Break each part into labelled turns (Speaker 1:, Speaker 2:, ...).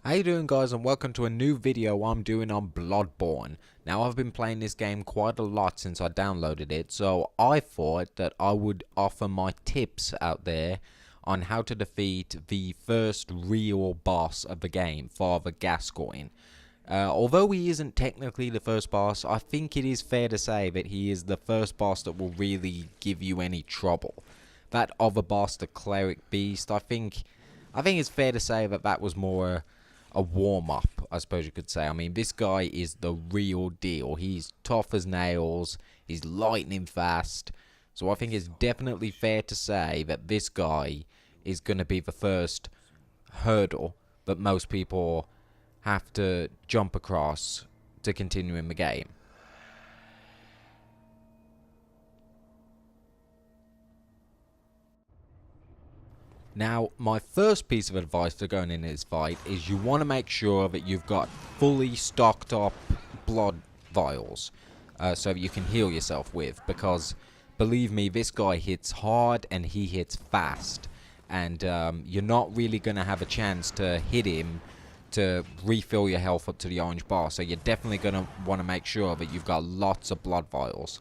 Speaker 1: How you doing, guys, and welcome to a new video I'm doing on Bloodborne. Now, I've been playing this game quite a lot since I downloaded it, so I thought that I would offer my tips out there on how to defeat the first real boss of the game, Father Gascoigne. Although he isn't technically the first boss, I think it is fair to say that he is the first boss that will really give you any trouble. That other boss, the Cleric Beast, I think it's fair to say that that was more a warm-up, I suppose you could say. I mean, this guy is the real deal. He's tough as nails, he's lightning fast, so I think it's definitely fair to say that this guy is going to be the first hurdle that most people have to jump across to continue in the game. Now, my first piece of advice for going in this fight is you want to make sure that you've got fully stocked up blood vials so that you can heal yourself with, because believe me, this guy hits hard and he hits fast, and you're not really going to have a chance to hit him to refill your health up to the orange bar, so you're definitely going to want to make sure that you've got lots of blood vials.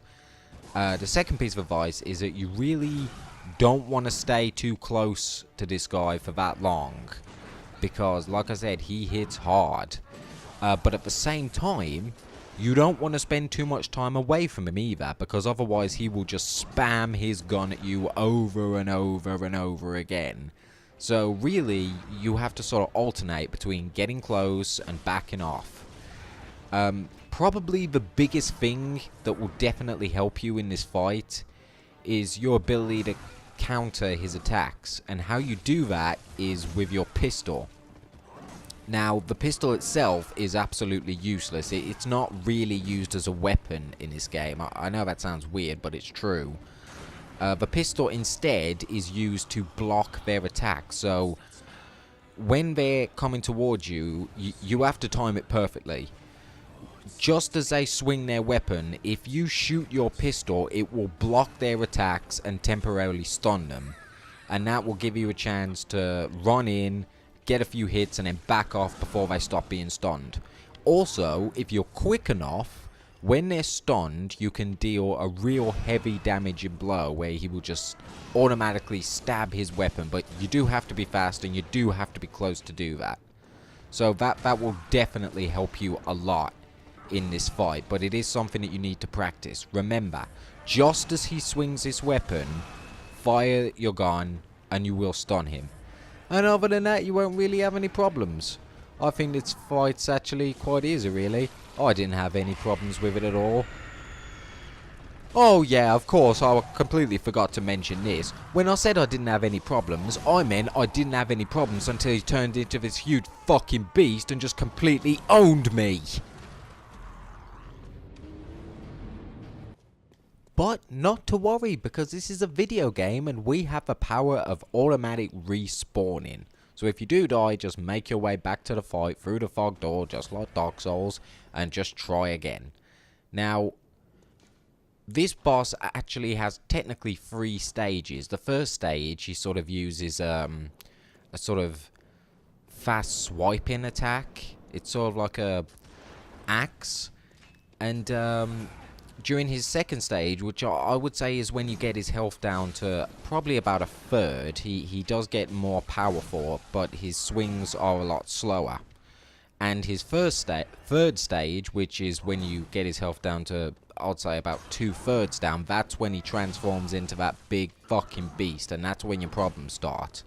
Speaker 1: The second piece of advice is that you really don't want to stay too close to this guy for that long, because like I said, he hits hard, but at the same time you don't want to spend too much time away from him either, because otherwise he will just spam his gun at you over and over and over again. So really you have to sort of alternate between getting close and backing off. Probably the biggest thing that will definitely help you in this fight is your ability to counter his attacks, and how you do that is with your pistol. Now, the pistol itself is absolutely useless. It's not really used as a weapon in this game. I know that sounds weird, but it's true. The pistol instead is used to block their attacks, so when they're coming towards you, you have to time it perfectly. Just as they swing their weapon, if you shoot your pistol, it will block their attacks and temporarily stun them. And that will give you a chance to run in, get a few hits, and then back off before they stop being stunned. Also, if you're quick enough, when they're stunned, you can deal a real heavy damaging blow where he will just automatically stab his weapon. But you do have to be fast, and you do have to be close to do that. So that will definitely help you a lot in this fight, but it is something that you need to practice. Remember, just as he swings his weapon, fire your gun and you will stun him, and other than that you won't really have any problems. I think this fight's actually quite easy, really. I didn't have any problems with it at all. Oh yeah, of course, I completely forgot to mention this. When I said I didn't have any problems, I meant I didn't have any problems until he turned into this huge fucking beast and just completely owned me. But not to worry, because this is a video game and we have the power of automatic respawning. So if you do die, just make your way back to the fight through the fog door, just like Dark Souls, and just try again. Now, this boss actually has technically 3 stages. The first stage, he sort of uses a sort of fast swiping attack. It's sort of like a axe, and during his second stage, which I would say is when you get his health down to probably about a third, he does get more powerful, but his swings are a lot slower. And his third stage, which is when you get his health down to, I'd say, about 2/3 down, that's when he transforms into that big fucking beast, and that's when your problems start.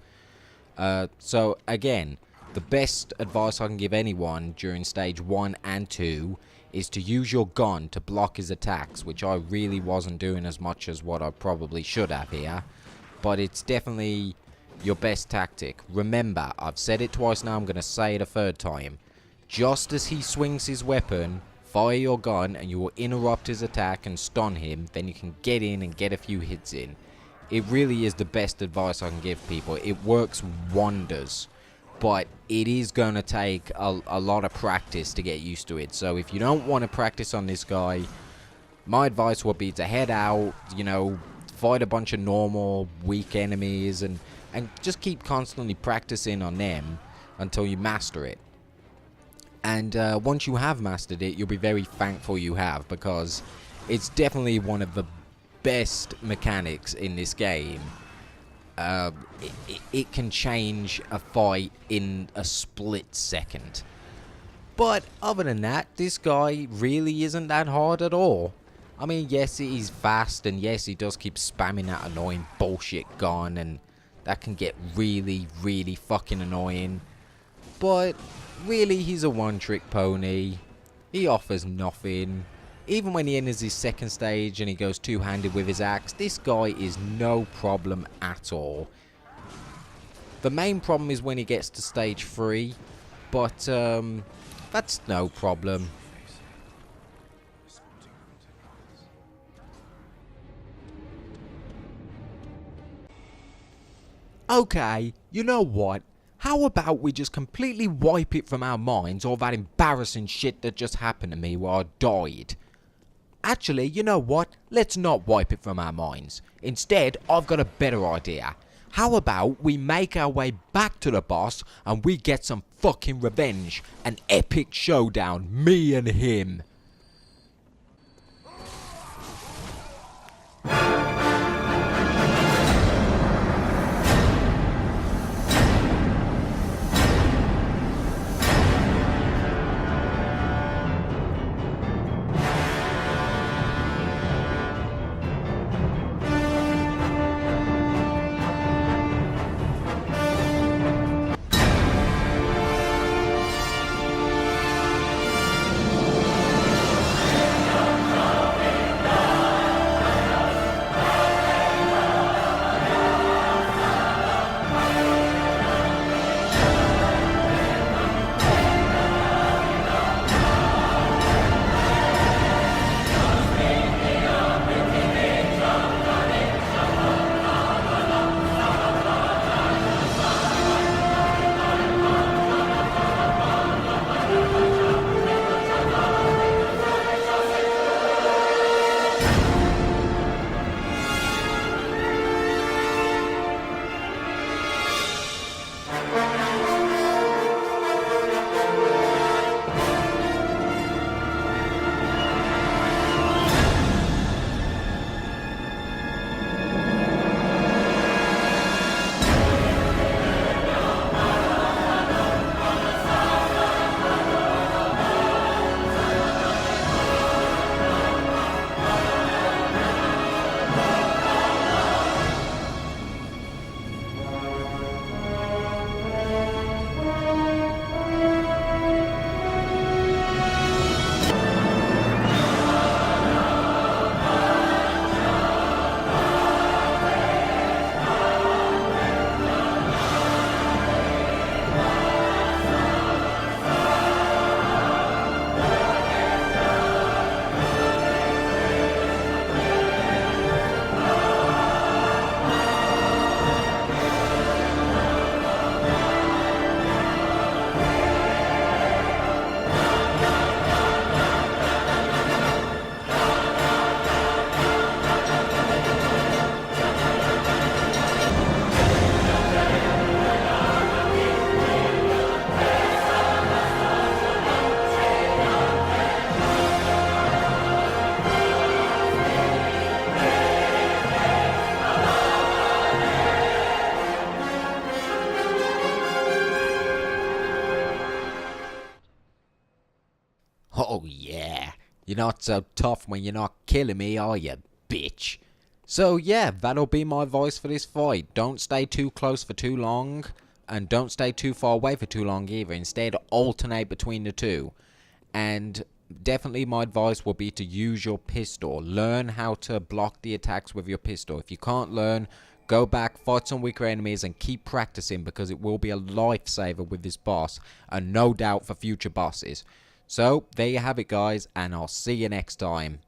Speaker 1: So again, the best advice I can give anyone during stage 1 and 2 is to use your gun to block his attacks, which I really wasn't doing as much as what I probably should have here, but it's definitely your best tactic. Remember, I've said it twice now, I'm going to say it a third time. Just as he swings his weapon, fire your gun and you will interrupt his attack and stun him, then you can get in and get a few hits in. It really is the best advice I can give people. It works wonders. But it is going to take a lot of practice to get used to it. So if you don't want to practice on this guy, my advice would be to head out, you know, fight a bunch of normal, weak enemies, and just keep constantly practicing on them until you master it. And once you have mastered it, you'll be very thankful you have, because it's definitely one of the best mechanics in this game. It can change a fight in a split second. But other than that, this guy really isn't that hard at all. I mean, yes, he's fast, and yes, he does keep spamming that annoying bullshit gun, and that can get really, really fucking annoying. But really, he's a one-trick pony. He offers nothing. Even when he enters his second stage and he goes two-handed with his axe, this guy is no problem at all. The main problem is when he gets to stage 3, but that's no problem. Okay, you know what? How about we just completely wipe it from our minds, all that embarrassing shit that just happened to me while I died? Actually, you know what? Let's not wipe it from our minds. Instead, I've got a better idea. How about we make our way back to the boss and we get some fucking revenge? An epic showdown, me and him. Oh yeah, you're not so tough when you're not killing me, are you, bitch? So yeah, that'll be my voice for this fight. Don't stay too close for too long, and don't stay too far away for too long either. Instead, alternate between the two. And definitely my advice will be to use your pistol. Learn how to block the attacks with your pistol. If you can't learn, go back, fight some weaker enemies, and keep practicing, because it will be a lifesaver with this boss, and no doubt for future bosses. So, there you have it guys, and I'll see you next time.